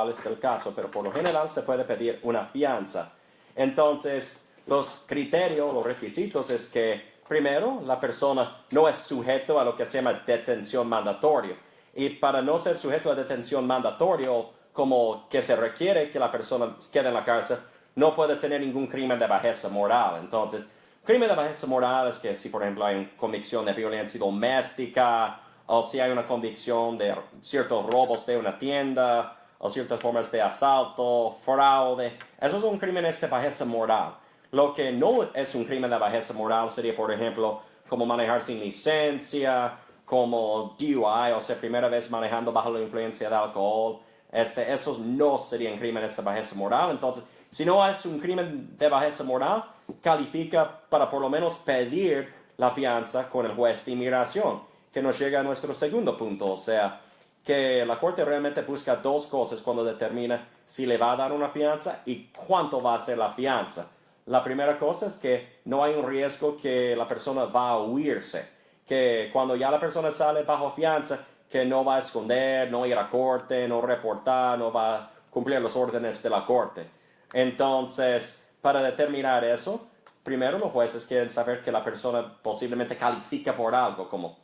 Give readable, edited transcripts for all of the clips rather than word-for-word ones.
es el caso, pero por lo general se puede pedir una fianza. Entonces, los criterios, los requisitos es que, primero, la persona no es sujeto a lo que se llama detención mandatoria. Y para no ser sujeto a detención mandatoria, como que se requiere que la persona quede en la cárcel, no puede tener ningún crimen de bajeza moral. Entonces, crimen de bajeza moral es que si, por ejemplo, hay una convicción de violencia doméstica, o si hay una convicción de ciertos robos de una tienda, o ciertas formas de asalto, fraude. Esos son crímenes de bajeza moral. Lo que no es un crimen de bajeza moral sería, por ejemplo, como manejar sin licencia, como DUI, o sea, primera vez manejando bajo la influencia de alcohol. Esos no serían crímenes de bajeza moral. Entonces, si no es un crimen de bajeza moral, califica para por lo menos pedir la fianza con el juez de inmigración, que nos llega a nuestro segundo punto, o sea, que la corte realmente busca dos cosas cuando determina si le va a dar una fianza y cuánto va a ser la fianza. La primera cosa es que no hay un riesgo que la persona va a huirse, que cuando ya la persona sale bajo fianza, que no va a esconder, no ir a corte, no reportar, no va a cumplir los órdenes de la corte. Entonces, para determinar eso, primero los jueces quieren saber que la persona posiblemente califica por algo, como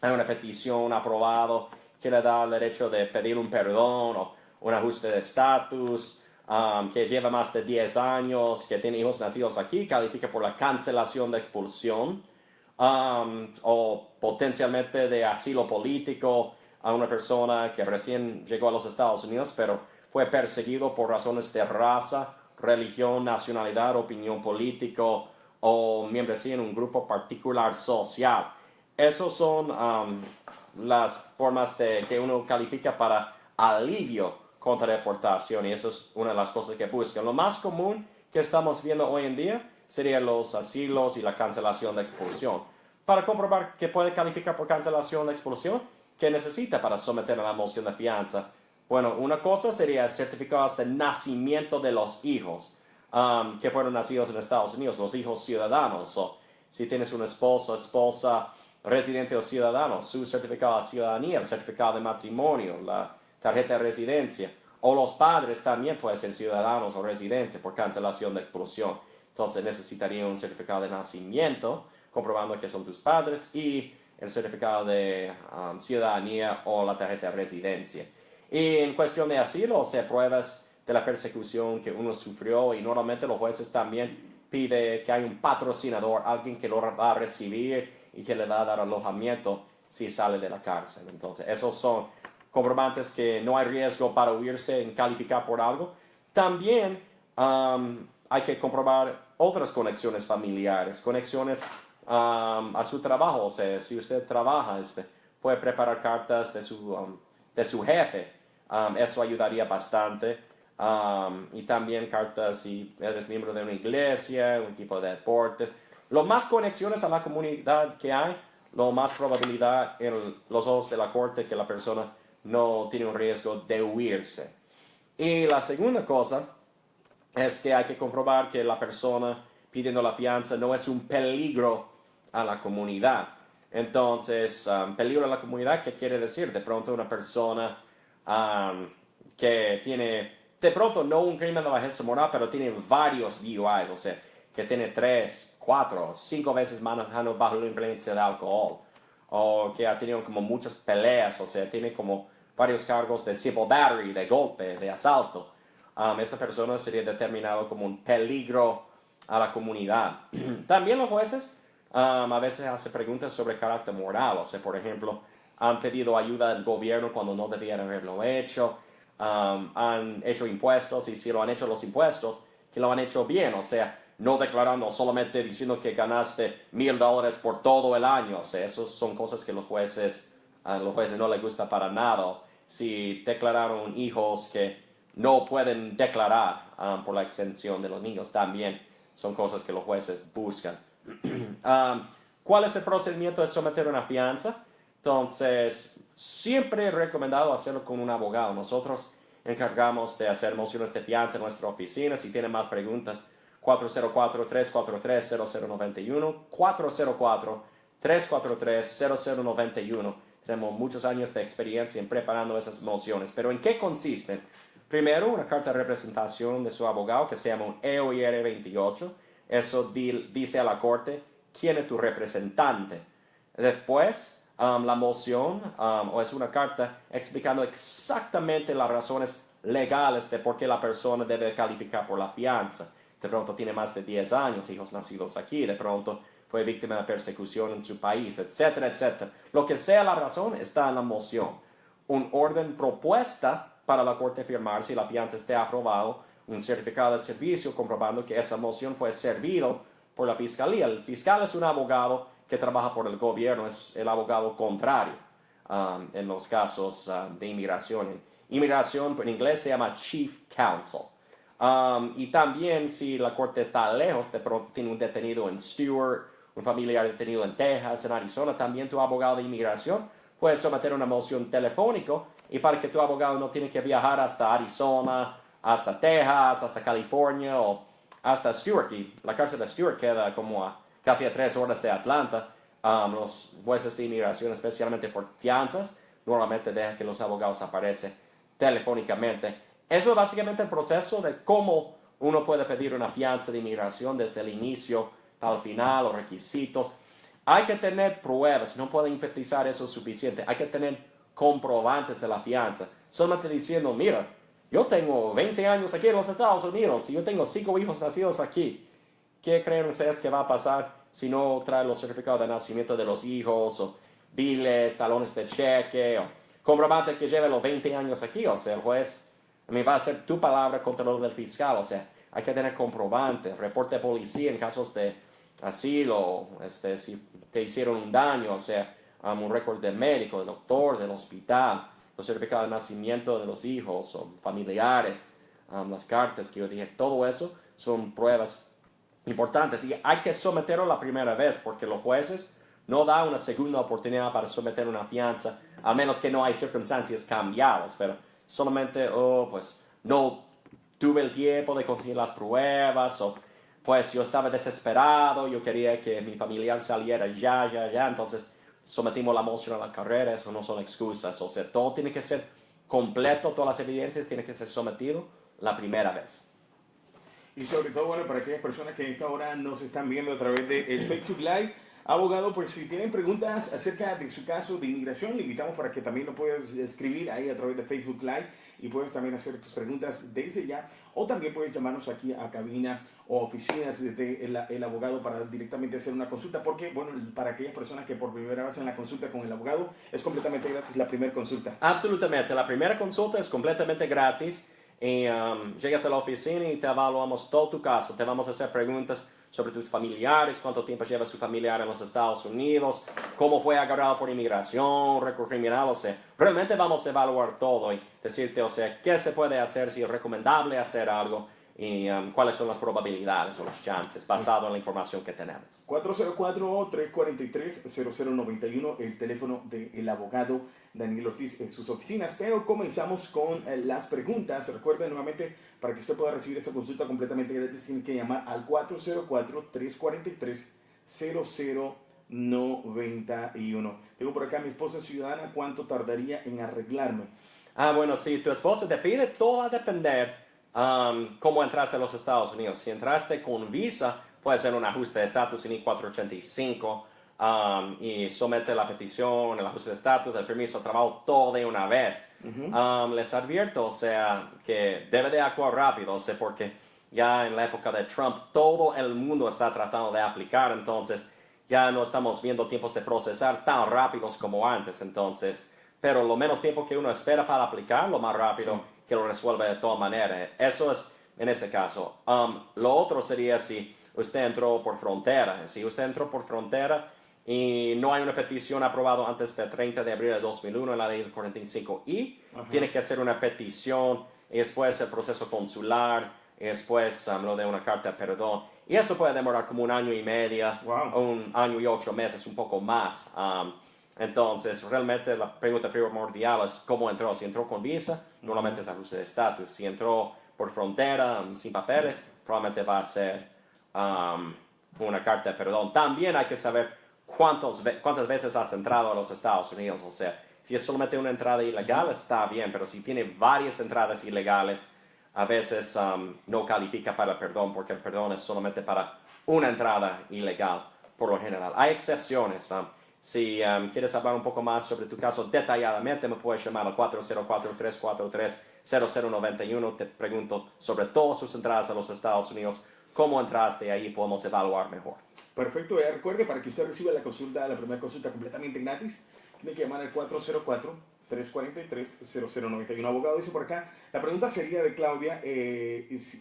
hay una petición aprobado que le da el derecho de pedir un perdón o un ajuste de estatus, que lleva más de 10 años, que tiene hijos nacidos aquí, califica por la cancelación de expulsión, o potencialmente de asilo político a una persona que recién llegó a los Estados Unidos, pero fue perseguido por razones de raza, religión, nacionalidad, opinión político o membresía en un grupo particular social. Esas son las formas de que uno califica para alivio contra deportación y eso es una de las cosas que buscan. Lo más común que estamos viendo hoy en día serían los asilos y la cancelación de expulsión. Para comprobar que puede calificar por cancelación de expulsión, ¿qué necesita para someter a la moción de fianza? Bueno, una cosa sería certificados de nacimiento de los hijos que fueron nacidos en Estados Unidos, los hijos ciudadanos. O si tienes un esposo, esposa, residente o ciudadano, su certificado de ciudadanía, el certificado de matrimonio, la tarjeta de residencia. O los padres también pueden ser ciudadanos o residentes por cancelación de expulsión. Entonces necesitaría un certificado de nacimiento comprobando que son tus padres y el certificado de ciudadanía o la tarjeta de residencia. Y en cuestión de asilo, o sea, pruebas de la persecución que uno sufrió y normalmente los jueces también piden que haya un patrocinador, alguien que lo va a recibir y que le va a dar alojamiento si sale de la cárcel. Entonces, esos son comprobantes que no hay riesgo para huirse en calificar por algo. También hay que comprobar otras conexiones familiares, conexiones a su trabajo. O sea, si usted trabaja, puede preparar cartas de su jefe. Eso ayudaría bastante. Y también cartas si eres miembro de una iglesia, un equipo de deportes. Lo más conexiones a la comunidad que hay, lo más probabilidad en los ojos de la corte que la persona no tiene un riesgo de huirse. Y la segunda cosa es que hay que comprobar que la persona pidiendo la fianza no es un peligro a la comunidad. Entonces, peligro a la comunidad, ¿qué quiere decir? De pronto una persona que tiene, de pronto no un crimen de bajeza moral, pero tiene varios DUIs, o sea, que tiene 3, 4, 5 veces manejando bajo la influencia de alcohol, o que ha tenido como muchas peleas, o sea, tiene como varios cargos de civil battery, de golpe, de asalto. Esa persona sería determinado como un peligro a la comunidad. También los jueces a veces hacen preguntas sobre carácter moral, o sea, por ejemplo, han pedido ayuda del gobierno cuando no debían haberlo hecho, han hecho impuestos y si lo han hecho los impuestos, que lo han hecho bien, o sea, no declarando solamente diciendo que ganaste $1,000 por todo el año, o sea, esas son cosas que los jueces no les gusta para nada. Si declararon hijos que no pueden declarar por la exención de los niños, también son cosas que los jueces buscan. ¿Cuál es el procedimiento de someter una fianza? Entonces, siempre he recomendado hacerlo con un abogado. Nosotros encargamos de hacer mociones de fianza en nuestra oficina. Si tienen más preguntas, 404-343-0091, 404-343-0091. Tenemos muchos años de experiencia en preparando esas mociones. Pero ¿en qué consisten? Primero, una carta de representación de su abogado que se llama un EOIR 28. Eso dice a la corte quién es tu representante. Después, la moción o es una carta explicando exactamente las razones legales de por qué la persona debe calificar por la fianza. De pronto tiene más de 10 años, hijos nacidos aquí, de pronto fue víctima de persecución en su país, etcétera, etcétera. Lo que sea la razón está en la moción. Un orden propuesta para la corte firmar si la fianza esté aprobado, un certificado de servicio comprobando que esa moción fue servido por la fiscalía. El fiscal es un abogado que trabaja por el gobierno, es el abogado contrario en los casos de inmigración. Inmigración en inglés se llama Chief Counsel. Y también si la corte está lejos, de pronto tiene un detenido en Stewart, un familiar detenido en Texas, en Arizona, también tu abogado de inmigración puede someter una moción telefónica y para que tu abogado no tiene que viajar hasta Arizona, hasta Texas, hasta California o hasta Stewart. Y la cárcel de Stewart queda como casi a 3 horas de Atlanta. Los jueces de inmigración, especialmente por fianzas, normalmente dejan que los abogados aparecen telefónicamente. Eso es básicamente el proceso de cómo uno puede pedir una fianza de inmigración desde el inicio al final, los requisitos. Hay que tener pruebas, no pueden enfatizar eso suficiente. Hay que tener comprobantes de la fianza. Solamente diciendo, mira, yo tengo 20 años aquí en los Estados Unidos y yo tengo 5 hijos nacidos aquí. ¿Qué creen ustedes que va a pasar si no trae los certificados de nacimiento de los hijos o biles, talones de cheque o comprobante que lleve los 20 años aquí? O sea, el juez va a hacer tu palabra contra lo del fiscal. O sea, hay que tener comprobantes, reporte de policía en casos de asilo, si te hicieron un daño, o sea, un récord del médico, del doctor, del hospital, los certificados de nacimiento de los hijos o familiares, las cartas que yo dije, todo eso son pruebas importantes y hay que someterlo la primera vez porque los jueces no dan una segunda oportunidad para someter una fianza, a menos que no hay circunstancias cambiadas, pero solamente, pues no tuve el tiempo de conseguir las pruebas o pues yo estaba desesperado, yo quería que mi familiar saliera ya, entonces sometimos la moción a la carrera, eso no son excusas, o sea, todo tiene que ser completo, todas las evidencias tienen que ser sometido la primera vez. Y sobre todo, bueno, para aquellas personas que en esta hora nos están viendo a través del Facebook Live, abogado, pues si tienen preguntas acerca de su caso de inmigración, le invitamos para que también lo puedas escribir ahí a través de Facebook Live y puedes también hacer tus preguntas desde ya, o también puedes llamarnos aquí a cabina o oficinas del abogado para directamente hacer una consulta, porque, bueno, para aquellas personas que por primera vez hacen la consulta con el abogado, es completamente gratis la primera consulta. Absolutamente, la primera consulta es completamente gratis y llegas a la oficina y te evaluamos todo tu caso, te vamos a hacer preguntas sobre tus familiares, cuánto tiempo lleva su familiar en los Estados Unidos, cómo fue agarrado por inmigración, récord criminal, o sea, realmente vamos a evaluar todo y decirte, o sea, qué se puede hacer, si es recomendable hacer algo y cuáles son las probabilidades o los chances basado en la información que tenemos. 404-343-0091, el teléfono del abogado Daniel Ortiz en sus oficinas. Pero comenzamos con las preguntas. Recuerden nuevamente, para que usted pueda recibir esa consulta completamente gratis, tiene que llamar al 404-343-0091. Tengo por acá a mi esposa ciudadana, ¿cuánto tardaría en arreglarme? Bueno, si tu esposa te pide, todo va a depender cómo entraste a los Estados Unidos. Si entraste con visa, puede ser un ajuste de estatus en I-485 y somete la petición, el ajuste de estatus, el permiso de trabajo, todo de una vez. Les advierto, o sea, que debe de actuar rápido, o sea, porque ya en la época de Trump todo el mundo está tratando de aplicar, entonces ya no estamos viendo tiempos de procesar tan rápidos como antes, entonces, pero lo menos tiempo que uno espera para aplicar, lo más rápido. Sí. Que lo resuelve de todas maneras. Eso es en ese caso. Lo otro sería si usted entró por frontera. Si usted entró por frontera y no hay una petición aprobada antes del 30 de abril de 2001 en la ley del 45I, tiene que hacer una petición y después el proceso consular y después lo de una carta de perdón. Y eso puede demorar como 1 año y medio, wow. 1 año y 8 meses, un poco más. Entonces, realmente la pregunta primordial es cómo entró. Si entró con visa, normalmente es ajuste de estatus. Si entró por frontera, sin papeles, probablemente va a ser una carta de perdón. También hay que saber cuántas veces has entrado a los Estados Unidos. O sea, Si es solamente una entrada ilegal, está bien, pero si tiene varias entradas ilegales, a veces no califica para el perdón, porque el perdón es solamente para una entrada ilegal, por lo general. Hay excepciones. Si quieres hablar un poco más sobre tu caso detalladamente, me puedes llamar al 404-343-0091. Te pregunto sobre todas sus entradas a los Estados Unidos, cómo entraste, ahí podemos evaluar mejor. Perfecto, recuerde, para que usted reciba la consulta, la primera consulta completamente gratis, tiene que llamar al 404-343-0091. Abogado, dice por acá, la pregunta sería de Claudia,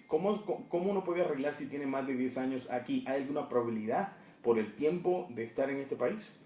¿cómo uno puede arreglar si tiene más de 10 años aquí? ¿Hay alguna probabilidad por el tiempo de estar en este país?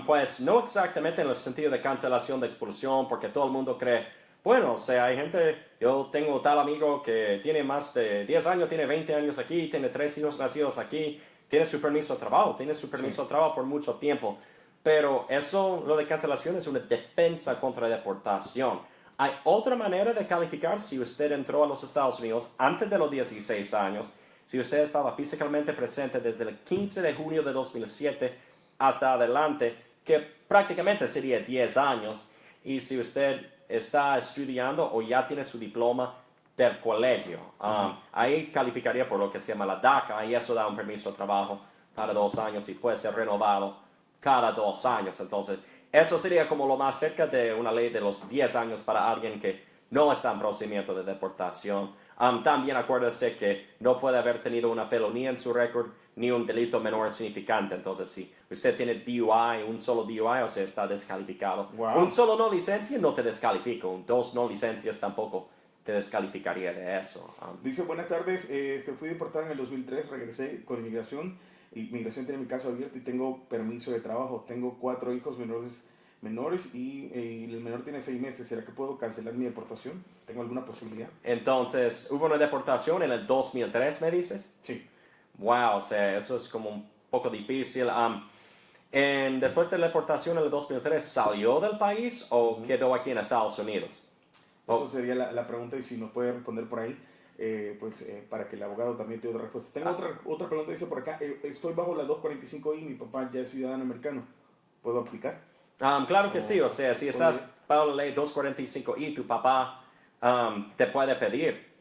Pues no exactamente en el sentido de cancelación de expulsión, porque todo el mundo cree, bueno, o sea, hay gente, yo tengo tal amigo que tiene más de 10 años, tiene 20 años aquí, tiene 3 hijos nacidos aquí, tiene su permiso de trabajo, tiene su permiso de trabajo por mucho tiempo. Pero eso, lo de cancelación, es una defensa contra deportación. Hay otra manera de calificar si usted entró a los Estados Unidos antes de los 16 años, si usted estaba físicamente presente desde el 15 de junio de 2007 hasta adelante, que prácticamente sería 10 años, y si usted está estudiando o ya tiene su diploma del colegio, ahí calificaría por lo que se llama la DACA, y eso da un permiso de trabajo para 2 años y puede ser renovado cada 2 años. Entonces, eso sería como lo más cerca de una ley de los 10 años para alguien que no está en procedimiento de deportación. También acuérdese que no puede haber tenido una felonía en su récord ni un delito menor significante. Entonces, si usted tiene DUI, un solo DUI, o sea, está descalificado. Wow. Un solo no licencia no te descalifica. Dos no licencias tampoco te descalificaría de eso. Dice, buenas tardes, fui deportado en el 2003, regresé con inmigración. Inmigración tiene mi caso abierto y tengo permiso de trabajo. Tengo 4 hijos menores y el menor tiene 6 meses. ¿Será que puedo cancelar mi deportación? ¿Tengo alguna posibilidad? Entonces, ¿hubo una deportación en el 2003, me dices? Sí. Wow, o sea, eso es como un poco difícil. Después de la deportación en el 2003, ¿salió del país o quedó aquí en Estados Unidos? Eso sería la pregunta, y si nos puede responder por ahí, para que el abogado también te dé otra respuesta. Tengo otra pregunta, dice por acá, estoy bajo la 245I, mi papá ya es ciudadano americano, ¿puedo aplicar? Claro que sí, o sea, si estás bajo la ley 245I, tu papá te puede pedir.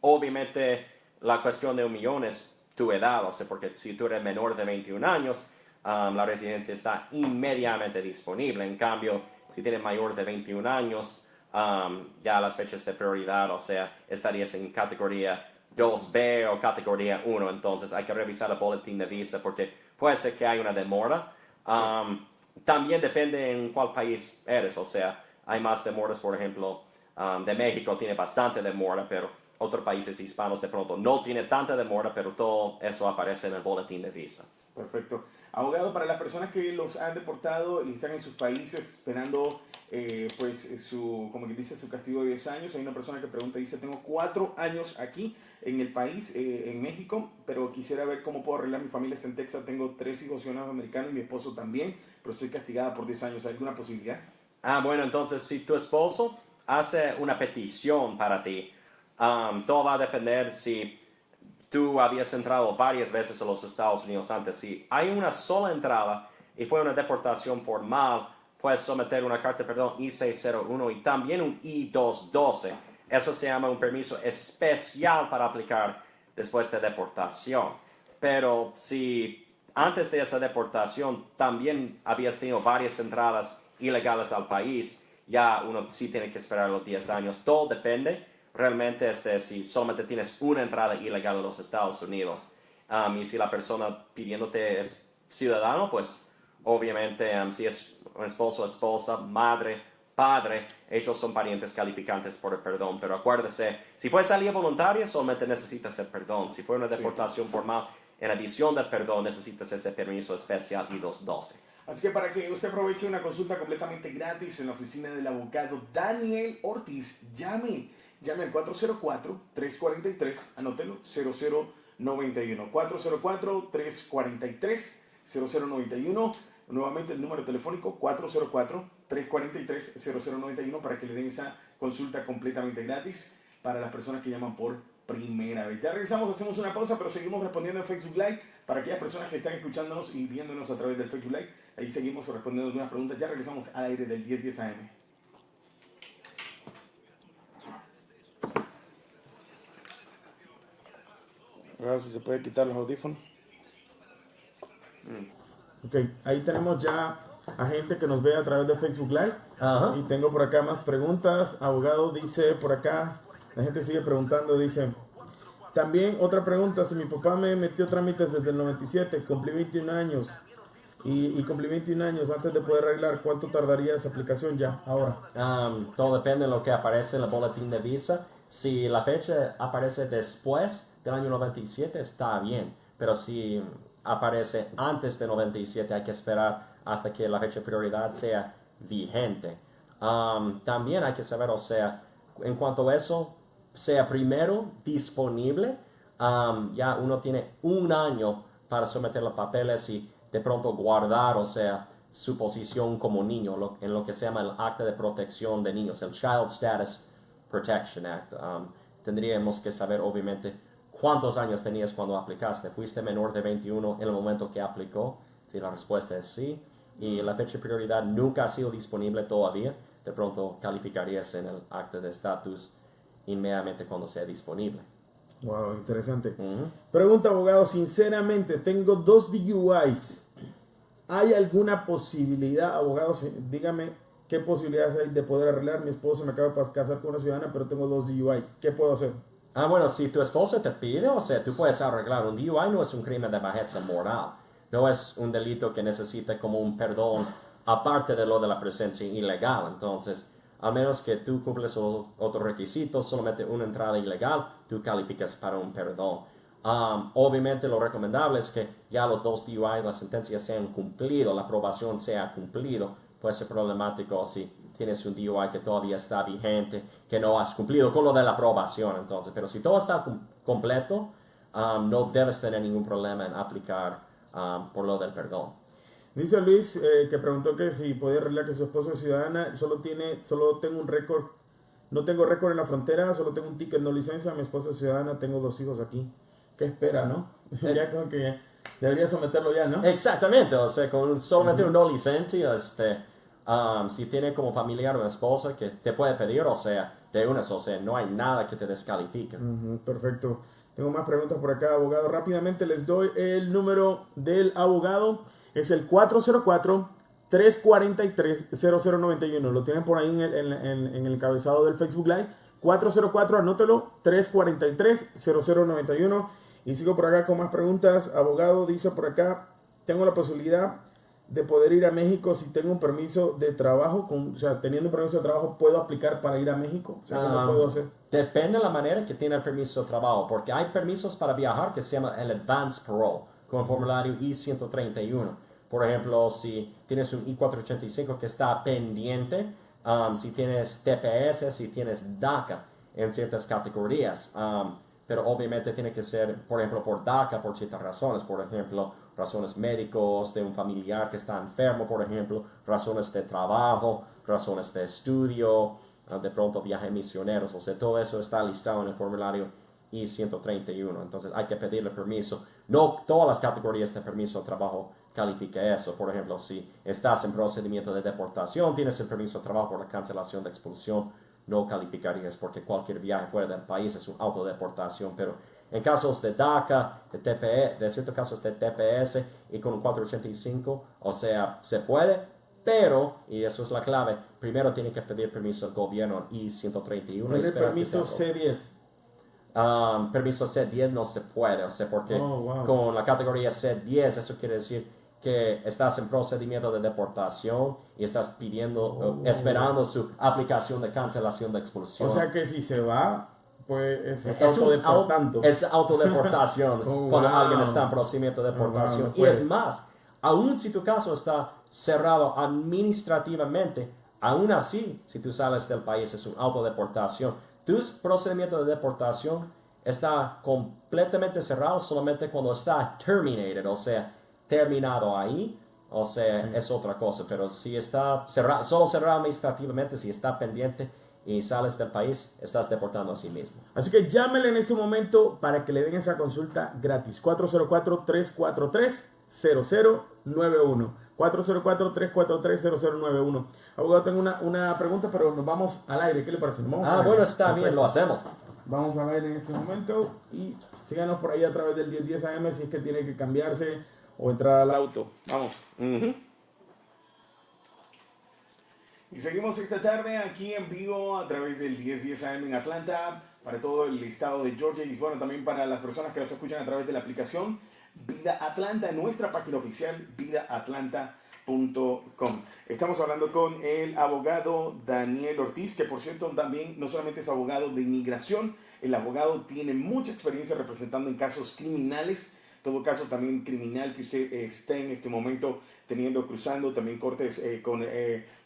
Obviamente, la cuestión de 1 millón es tu edad, o sea, porque si tú eres menor de 21 años, la residencia está inmediatamente disponible. En cambio, si tienes mayor de 21 años, ya las fechas de prioridad, o sea, estarías en categoría 2B o categoría 1, entonces hay que revisar el boletín de visa porque puede ser que hay una demora. También depende en cuál país eres, o sea, hay más demoras, por ejemplo, de México tiene bastante demora, pero otros países hispanos de pronto no tiene tanta demora, pero todo eso aparece en el boletín de visa. Perfecto. Abogado, para las personas que los han deportado y están en sus países esperando, como que dice, su castigo de 10 años, hay una persona que pregunta, dice, tengo 4 años aquí en el país, en México, pero quisiera ver cómo puedo arreglar, mi familia está en Texas, tengo 3 hijos ciudadanos americanos y mi esposo también, pero estoy castigada por 10 años, ¿hay alguna posibilidad? Bueno, entonces si tu esposo hace una petición para ti, todo va a depender si tú habías entrado varias veces a los Estados Unidos antes. Si hay una sola entrada y fue una deportación formal, puedes someter una carta de perdón I-601 y también un I-212. Eso se llama un permiso especial para aplicar después de deportación. Pero si antes de esa deportación también habías tenido varias entradas ilegales al país, ya uno sí tiene que esperar los 10 años. Todo depende realmente si solamente tienes una entrada ilegal a los Estados Unidos. Y si la persona pidiéndote es ciudadano, pues obviamente si es un esposo, esposa, madre, padre, ellos son parientes calificantes por el perdón. Pero acuérdese, si fue salida voluntaria, solamente necesitas el perdón. Si fue una deportación formal, en adición del perdón, necesitas ese permiso especial I-212. Así que para que usted aproveche una consulta completamente gratis en la oficina del abogado Daniel Ortiz, llame al 404-343, anótelo, 0091. 404-343-0091. Nuevamente el número telefónico 404-343-0091 para que le den esa consulta completamente gratis para las personas que llaman por primera vez. Ya regresamos, hacemos una pausa, pero seguimos respondiendo en Facebook Live para aquellas personas que están escuchándonos y viéndonos a través del Facebook Live. Ahí seguimos respondiendo algunas preguntas. Ya regresamos al aire del 10:10 AM. A ver si se puede quitar los audífonos. Ok, ahí tenemos ya a gente que nos ve a través de Facebook Live. Ajá. Y tengo por acá más preguntas. Abogado dice por acá, la gente sigue preguntando, dice, también otra pregunta, si mi papá me metió trámites desde el 97, cumplí 21 años y cumplí 21 años antes de poder arreglar, ¿cuánto tardaría esa aplicación ya ahora? Todo depende de lo que aparece en el boletín de visa. Si la fecha aparece después del año 97, está bien. Pero si aparece antes de 97, hay que esperar hasta que la fecha de prioridad sea vigente. También hay que saber, o sea, en cuanto a eso sea primero disponible, ya uno tiene un año para someter los papeles y de pronto guardar, o sea, su posición como niño, en lo que se llama el Acta de Protección de Niños, el Child Status Protection Act. Tendríamos que saber, obviamente, cuántos años tenías cuando aplicaste. ¿Fuiste menor de 21 en el momento que aplicó? Si la respuesta es sí, y la fecha de prioridad nunca ha sido disponible todavía, de pronto calificarías en el acta de estatus inmediatamente cuando sea disponible. Wow, interesante. Pregunta, abogado, sinceramente, tengo 2 DUIs. ¿Hay alguna posibilidad, abogado, dígame, qué posibilidades hay de poder arreglar? Mi esposa me acaba de casar con una ciudadana, pero tengo 2 DUI. ¿Qué puedo hacer? Bueno, si tu esposa te pide, o sea, tú puedes arreglar. Un DUI no es un crimen de bajeza moral. No es un delito que necesita como un perdón aparte de lo de la presencia ilegal. Entonces, a menos que tú cumples otros requisitos, solamente una entrada ilegal, tú calificas para un perdón. Obviamente lo recomendable es que ya los 2 DUI, las sentencias sean cumplido, la aprobación sea cumplido. Puede ser problemático si tienes un DUI que todavía está vigente, que no has cumplido con lo de la aprobación. Entonces, pero si todo está completo, no debes tener ningún problema en aplicar por lo del perdón. Dice Luis que preguntó que si podía arreglar que su esposa es ciudadana, solo tengo un récord, no tengo récord en la frontera, solo tengo un ticket, no licencia, mi esposa es ciudadana, tengo 2 hijos aquí. ¿Qué espera, no? Sería como que debería someterlo ya, ¿no? Exactamente, o sea, con solamente una no licencia, si tiene como familiar una esposa que te puede pedir, o sea, de unas, o sea, no hay nada que te descalifique. Perfecto. Tengo más preguntas por acá, abogado. Rápidamente les doy el número del abogado. Es el 404-343-0091. Lo tienen por ahí en el encabezado del Facebook Live. 404, anótelo, 343-0091. Y sigo por acá con más preguntas. Abogado, dice por acá, tengo la posibilidad de poder ir a México si tengo un permiso de trabajo. O sea, teniendo un permiso de trabajo, ¿puedo aplicar para ir a México? O sea, ¿cómo puedo hacer? Depende de la manera que tiene el permiso de trabajo, porque hay permisos para viajar que se llama el Advance Parole, con el formulario I-131. Por ejemplo, si tienes un I-485 que está pendiente, si tienes TPS, si tienes DACA en ciertas categorías. Pero obviamente tiene que ser, por ejemplo, por DACA, por ciertas razones. Por ejemplo, razones médicos, de un familiar que está enfermo, por ejemplo, razones de trabajo, razones de estudio, de pronto viajes misioneros. O sea, todo eso está listado en el formulario I-131. Entonces hay que pedirle permiso. No todas las categorías de permiso de trabajo califica eso. Por ejemplo, si estás en procedimiento de deportación, tienes el permiso de trabajo por la cancelación de expulsión, no calificarías porque cualquier viaje fuera del país es una autodeportación. Pero en casos de DACA, de TPS, de ciertos casos de TPS y con un 485, o sea, se puede, pero, y eso es la clave, primero tiene que pedir permiso al gobierno I-131. ¿Tiene permiso C10? Permiso C10 no se puede, o sea, porque con la categoría C10 eso quiere decir que estás en procedimiento de deportación y estás pidiendo, esperando su aplicación de cancelación de expulsión. O sea que si se va, pues está autodeportando. Es autodeportación cuando alguien está en procedimiento de deportación. Y es más, aun si tu caso está cerrado administrativamente, aún así, si tú sales del país es una autodeportación. Tu procedimiento de deportación está completamente cerrado solamente cuando está terminated, o sea, terminado ahí, o sea, es otra cosa. Pero si está cerrado, solo cerrado administrativamente, si está pendiente y sales del país, estás deportando a sí mismo. Así que llámele en este momento para que le den esa consulta gratis. 404-343 0091. 404-343-0091. Abogado, tengo una pregunta, pero nos vamos al aire. ¿Qué le parece? ¿Nos vamos al aire? Bueno, está bien, lo hacemos. Vamos a ver en este momento y síganos por ahí a través del 1010 AM si es que tiene que cambiarse o entrar al auto. Vamos. Y seguimos esta tarde aquí en vivo a través del 1010 AM en Atlanta, para todo el estado de Georgia y bueno, también para las personas que nos escuchan a través de la aplicación Vida Atlanta, en nuestra página oficial vidaatlanta.com. Estamos hablando con el abogado Daniel Ortiz, que por cierto también no solamente es abogado de inmigración, el abogado tiene mucha experiencia representando en casos criminales, todo caso también criminal que usted esté en este momento teniendo, cruzando, también cortes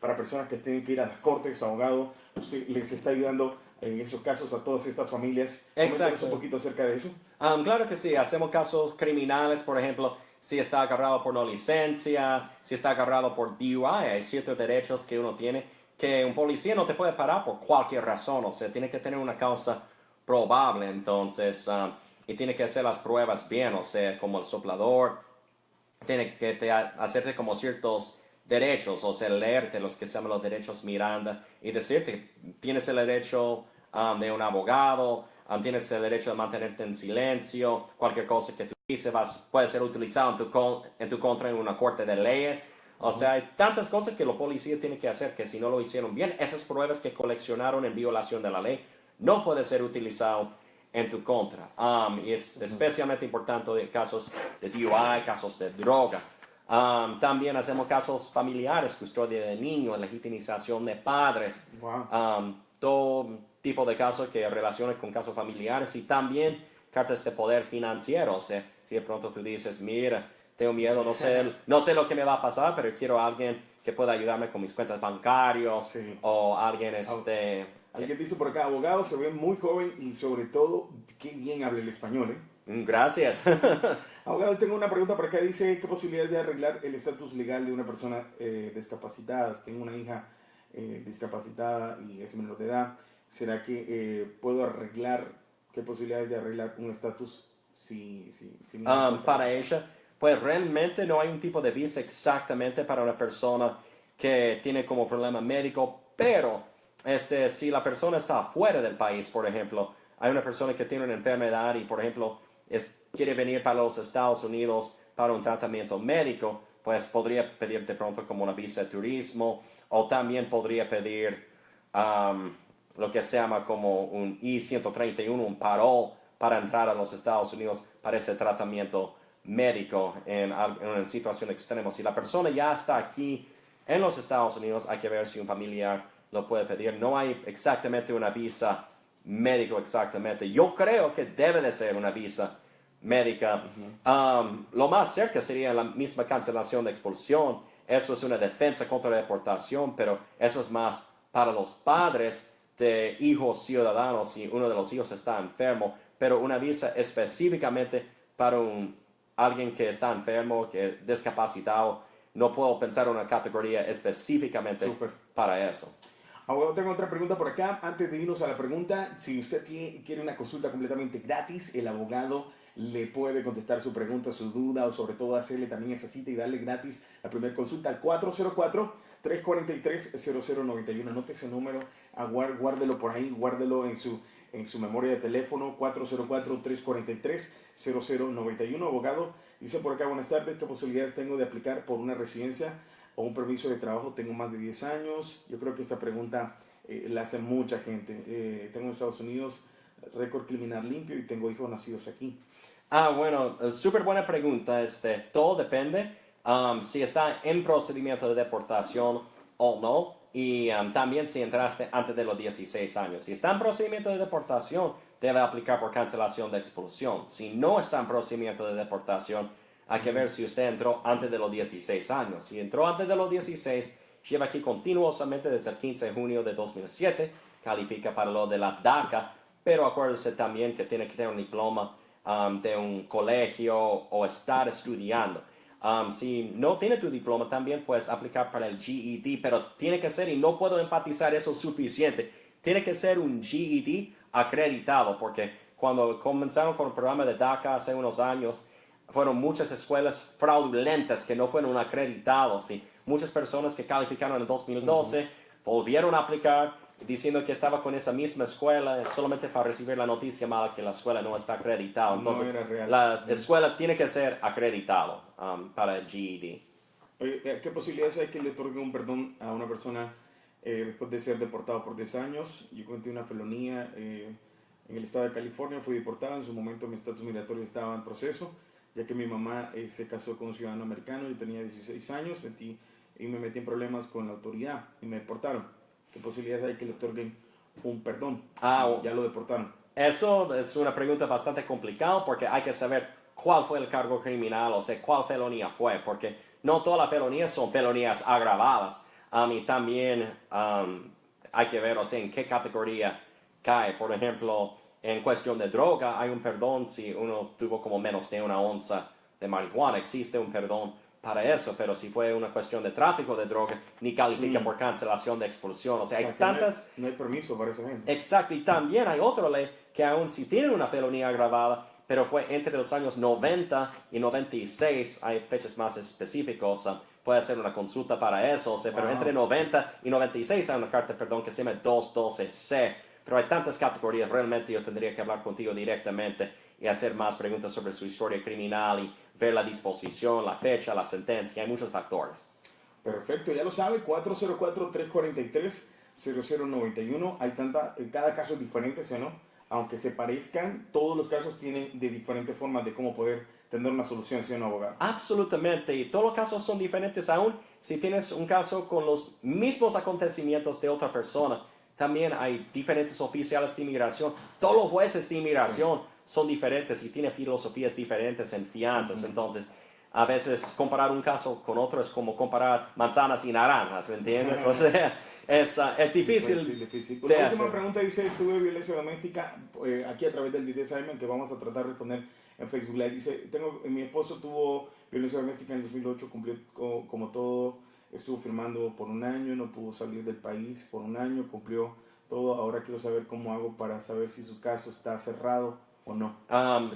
para personas que tienen que ir a las cortes, abogado, usted les está ayudando en esos casos a todas estas familias. Coméntanos un poquito acerca de eso. Claro que sí, hacemos casos criminales, por ejemplo, si está agarrado por no licencia, si está agarrado por DUI, hay ciertos derechos que uno tiene que un policía no te puede parar por cualquier razón, o sea, tiene que tener una causa probable, entonces, y tiene que hacer las pruebas bien, o sea, como el soplador, tiene que hacerte como ciertos derechos, o sea, leerte los que se llaman los derechos Miranda y decirte que tienes el derecho de un abogado, tienes el derecho de mantenerte en silencio, cualquier cosa que tú dices puede ser utilizado en tu contra en una corte de leyes. O sea, hay tantas cosas que los policías tienen que hacer que si no lo hicieron bien, esas pruebas que coleccionaron en violación de la ley no pueden ser utilizadas en tu contra. Y es especialmente importante en casos de DUI, casos de droga. También hacemos casos familiares, custodia de niños, legitimización de padres, todo tipo de casos que relacionan con casos familiares y también cartas de poder financiero. O sea, si de pronto tú dices, mira, tengo miedo, no sé lo que me va a pasar, pero quiero a alguien que pueda ayudarme con mis cuentas bancarias, o alguien Alguien dice por acá, abogado, se ve muy joven y sobre todo, qué bien habla el español, ¿eh? Gracias. Abogado, tengo una pregunta por acá. Dice, ¿qué posibilidades de arreglar el estatus legal de una persona discapacitada? Tengo una hija discapacitada y es menor de edad. ¿Será que puedo arreglar, qué posibilidades de arreglar un estatus si para ella, pues realmente no hay un tipo de visa exactamente para una persona que tiene como problema médico, pero si la persona está fuera del país, por ejemplo, hay una persona que tiene una enfermedad y, por ejemplo, quiere venir para los Estados Unidos para un tratamiento médico, pues podría pedir de pronto como una visa de turismo, o también podría pedir lo que se llama como un I-131, un parol para entrar a los Estados Unidos para ese tratamiento médico en una situación extrema. Si la persona ya está aquí en los Estados Unidos, hay que ver si un familiar lo puede pedir. No hay exactamente una visa médico exactamente. Yo creo que debe de ser una visa médica. Lo más cerca sería la misma cancelación de expulsión. Eso es una defensa contra la deportación, pero eso es más para los padres de hijos ciudadanos si uno de los hijos está enfermo, pero una visa específicamente para alguien que está enfermo, que es discapacitado, no puedo pensar en una categoría específicamente para eso. Abogado, tengo otra pregunta por acá. Antes de irnos a la pregunta, si usted quiere una consulta completamente gratis, el abogado le puede contestar su pregunta, su duda, o sobre todo hacerle también esa cita y darle gratis la primera consulta al 404-343-0091. Anote ese número, guárdelo por ahí, guárdelo en su memoria de teléfono, 404-343-0091. Abogado, dice por acá, buenas tardes, ¿qué posibilidades tengo de aplicar por una residencia o un permiso de trabajo? Tengo más de 10 años. Yo creo que esta pregunta la hace mucha gente. Tengo en Estados Unidos récord criminal limpio y tengo hijos nacidos aquí. Bueno, súper buena pregunta. Todo depende si está en procedimiento de deportación o no, y también si entraste antes de los 16 años. Si está en procedimiento de deportación, debe aplicar por cancelación de expulsión. Si no está en procedimiento de deportación, hay que ver si usted entró antes de los 16 años. Si entró antes de los 16, lleva aquí continuosamente desde el 15 de junio de 2007, califica para lo de la DACA, pero acuérdese también que tiene que tener un diploma de un colegio o estar estudiando. Si no tiene tu diploma, también puedes aplicar para el GED, pero tiene que ser, y no puedo enfatizar eso suficiente, tiene que ser un GED acreditado, porque cuando comenzaron con el programa de DACA hace unos años, fueron muchas escuelas fraudulentas que no fueron acreditados y muchas personas que calificaron en 2012 volvieron a aplicar diciendo que estaba con esa misma escuela solamente para recibir la noticia mala que la escuela no está acreditada. Entonces, No era real. la escuela tiene que ser acreditado para el GED. ¿Qué posibilidades hay que le otorgue un perdón a una persona después de ser deportado por 10 años? Yo cometí una felonía en el estado de California, fui deportado, en su momento mi estatus migratorio estaba en proceso, ya que mi mamá se casó con un ciudadano americano, yo tenía 16 años y me metí en problemas con la autoridad y me deportaron. ¿Qué posibilidades hay que le otorguen un perdón si ya lo deportaron? Eso es una pregunta bastante complicada porque hay que saber cuál fue el cargo criminal, o sea, cuál felonía fue, porque no todas las felonías son felonías agravadas. Y también hay que ver, o sea, en qué categoría cae. Por ejemplo, en cuestión de droga, hay un perdón si uno tuvo como menos de 1 onza de marihuana. Existe un perdón para eso, pero si fue una cuestión de tráfico de droga, ni califica por cancelación de expulsión. O sea, hay tantas... No hay permiso para esa gente. Exacto, y también hay otra ley que aún si tienen una felonía agravada, pero fue entre los años 90 y 96, hay fechas más específicas, puede hacer una consulta para eso, o sea, pero entre 90 y 96 hay una carta de perdón que se llama 212C, pero hay tantas categorías, realmente yo tendría que hablar contigo directamente y hacer más preguntas sobre su historia criminal y ver la disposición, la fecha, la sentencia, hay muchos factores. Perfecto, ya lo sabe, 404-343-0091. Cada caso es diferente, ¿sí o no? Aunque se parezcan, todos los casos tienen de diferentes formas de cómo poder tener una solución, ¿sí o no, abogado? Absolutamente, y todos los casos son diferentes aún. Si tienes un caso con los mismos acontecimientos de otra persona, también hay diferentes oficiales de inmigración. Todos los jueces de inmigración son diferentes y tienen filosofías diferentes en fianzas. Entonces, a veces comparar un caso con otro es como comparar manzanas y naranjas, ¿me entiendes? O sea, es difícil. Difícil. Una última pregunta dice, tuve violencia doméstica aquí a través del DDSM, que vamos a tratar de responder en Facebook Live. Dice, mi esposo tuvo violencia doméstica en 2008, cumplió como todo, estuvo firmando por 1 año, no pudo salir del país por 1 año, cumplió todo. Ahora quiero saber cómo hago para saber si su caso está cerrado o no.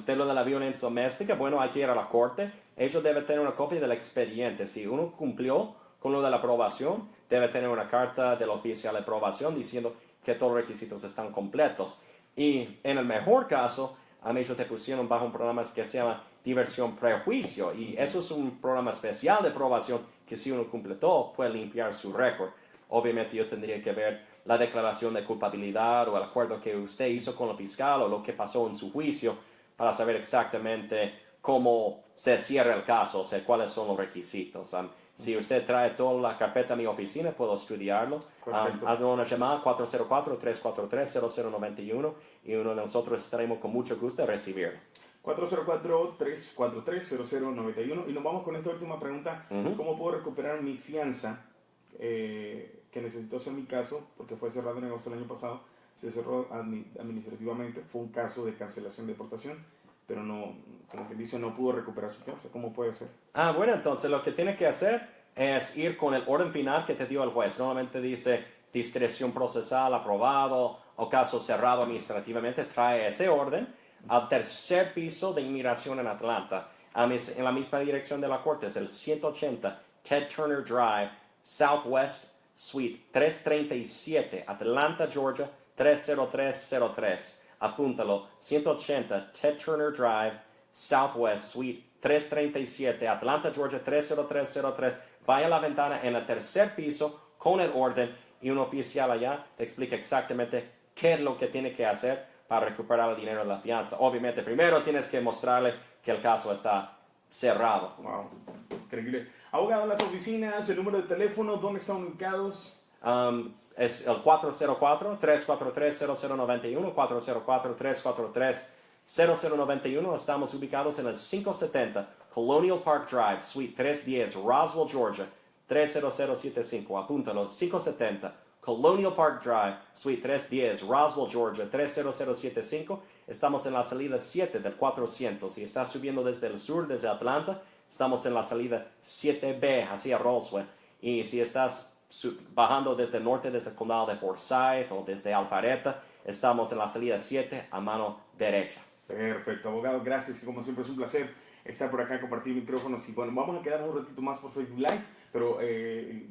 De lo de la violencia doméstica, bueno, hay que ir a la corte. Ellos deben tener una copia del expediente. Si uno cumplió con lo de la aprobación, debe tener una carta del oficial de aprobación diciendo que todos los requisitos están completos. Y en el mejor caso, a mí ellos te pusieron bajo un programa que se llama diversión prejuicio. Y eso es un programa especial de aprobación que si uno completó, puede limpiar su récord. Obviamente yo tendría que ver la declaración de culpabilidad o el acuerdo que usted hizo con el fiscal o lo que pasó en su juicio para saber exactamente cómo se cierra el caso, o sea, cuáles son los requisitos. Si usted trae toda la carpeta a mi oficina, puedo estudiarlo. Hazme una llamada 404-343-0091 y uno de nosotros estaremos con mucho gusto de recibirlo. 404-343-0091 y nos vamos con esta última pregunta. ¿Cómo puedo recuperar mi fianza que necesito hacer mi caso porque fue cerrado en agosto del año pasado? Se cerró administrativamente, fue un caso de cancelación de deportación, pero no, como quien dice, no pudo recuperar su fianza. ¿Cómo puede ser? Bueno, entonces lo que tiene que hacer es ir con el orden final que te dio el juez. Normalmente dice discreción procesal aprobado o caso cerrado administrativamente. Trae ese orden al tercer piso de inmigración en Atlanta, en la misma dirección de la corte. Es el 180 Ted Turner Drive, Southwest Suite 337, Atlanta, Georgia 30303. Apúntalo, 180 Ted Turner Drive, Southwest Suite 337, Atlanta, Georgia 30303. Vaya a la ventana en el tercer piso con el orden y un oficial allá te explica exactamente qué es lo que tiene que hacer para recuperar el dinero de la fianza. Obviamente, primero tienes que mostrarle que el caso está cerrado. Wow, increíble. Abogado, las oficinas, el número de teléfono, ¿dónde están ubicados? Es el 404-343-0091, 404-343-0091. Estamos ubicados en el 570 Colonial Park Drive, Suite 310, Roswell, Georgia, 30075. Apúntalo, 570 Colonial Park Drive, Suite 310, Roswell, Georgia, 30075. Estamos en la salida 7 del 400. Si estás subiendo desde el sur, desde Atlanta, estamos en la salida 7B hacia Roswell. Y si estás bajando desde el norte, desde el condado de Forsyth o desde Alpharetta, estamos en la salida 7 a mano derecha. Perfecto, abogado, gracias y como siempre es un placer estar por acá, compartir micrófonos. Y bueno, vamos a quedarnos un ratito más por Facebook Live, pero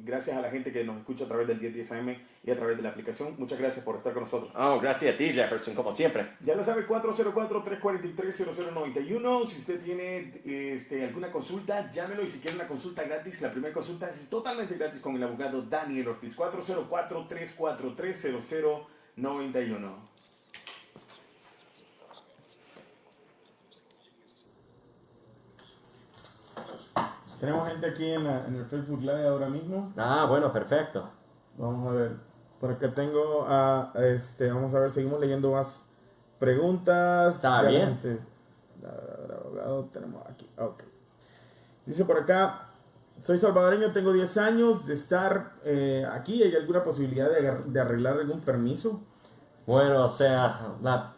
gracias a la gente que nos escucha a través del 1010 AM y a través de la aplicación. Muchas gracias por estar con nosotros. Oh, gracias a ti, Jefferson, como siempre. Ya lo sabe, 404-343-0091. Si usted tiene alguna consulta, llámelo. Y si quiere una consulta gratis, la primera consulta es totalmente gratis con el abogado Daniel Ortiz. 404-343-0091. Tenemos gente aquí en el Facebook Live ahora mismo. Ah, bueno, perfecto. Vamos a ver. Por acá tengo vamos a ver, seguimos leyendo más preguntas. Está bien. Abogado, tenemos aquí. Ok. Dice por acá, soy salvadoreño, tengo 10 años de estar aquí. ¿Hay alguna posibilidad de arreglar algún permiso? Bueno, o sea, la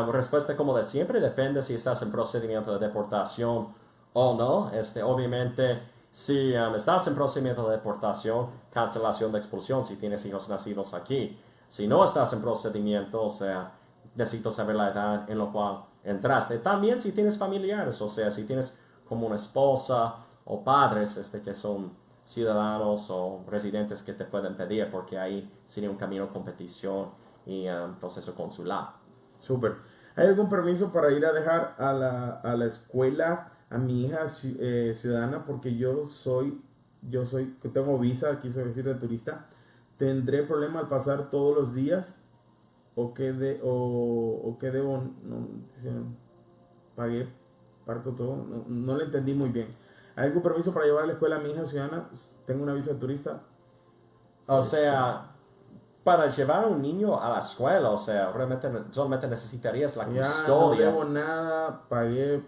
respuesta como de siempre depende si estás en procedimiento de deportación o no. Obviamente, si estás en procedimiento de deportación, cancelación de expulsión si tienes hijos nacidos aquí. Si no estás en procedimiento, o sea, necesito saber la edad en la cual entraste. También si tienes familiares, o sea, si tienes como una esposa o padres que son ciudadanos o residentes que te pueden pedir, porque ahí sería un camino de competición y proceso consular. Súper. ¿Hay algún permiso para ir a dejar a la escuela a mi hija ciudadana? Porque tengo visa, aquí soy de turista. ¿Tendré problema al pasar todos los días? ¿O qué debo? No, pagué, parto todo. No le entendí muy bien. ¿Hay algún permiso para llevar a la escuela a mi hija ciudadana? Tengo una visa de turista. O sea, para llevar a un niño a la escuela, o sea, realmente solamente necesitarías la custodia. No debo nada, pagué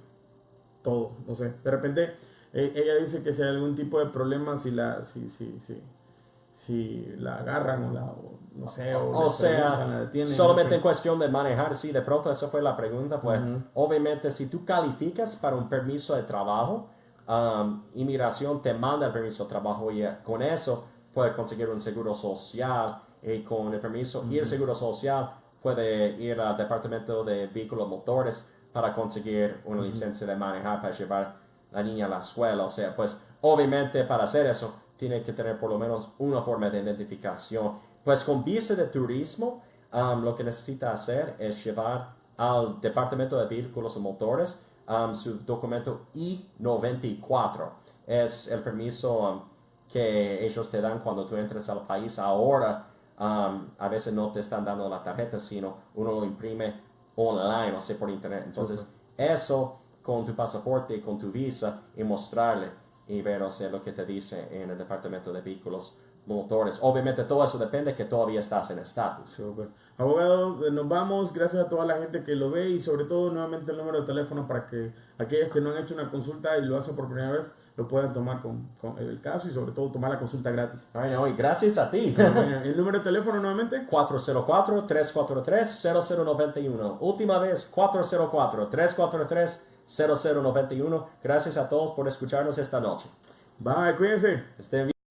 todo, no sé. De repente, ella dice que si hay algún tipo de problema, si la agarran o sea, la detienen, solamente no sé. en cuestión de manejar, sí, de pronto esa fue la pregunta, pues obviamente si tú calificas para un permiso de trabajo, inmigración te manda el permiso de trabajo y con eso puedes conseguir un seguro social y con el permiso y el seguro social puede ir al departamento de vehículos motores para conseguir una licencia de manejar para llevar a la niña a la escuela. O sea, pues obviamente para hacer eso tiene que tener por lo menos una forma de identificación. Pues con visa de turismo, lo que necesita hacer es llevar al departamento de vehículos y motores su documento I-94. Es el permiso que ellos te dan cuando tú entres al país. Ahora, a veces no te están dando la tarjeta, sino uno lo imprime online, o sea, por internet. Entonces, eso con tu pasaporte y con tu visa y mostrarle y ver, o sea, lo que te dice en el departamento de vehículos motores. Obviamente todo eso depende que todavía estás en estatus. Super. Abogado, nos vamos. Gracias a toda la gente que lo ve y sobre todo nuevamente el número de teléfono para que aquellos que no han hecho una consulta y lo hacen por primera vez lo puedan tomar con el caso y sobre todo tomar la consulta gratis. Ay, no, y gracias a ti. El número de teléfono nuevamente 404-343-0091. Última vez, 404-343-0091. Gracias a todos por escucharnos esta noche. Bye, cuídense. Estén bien.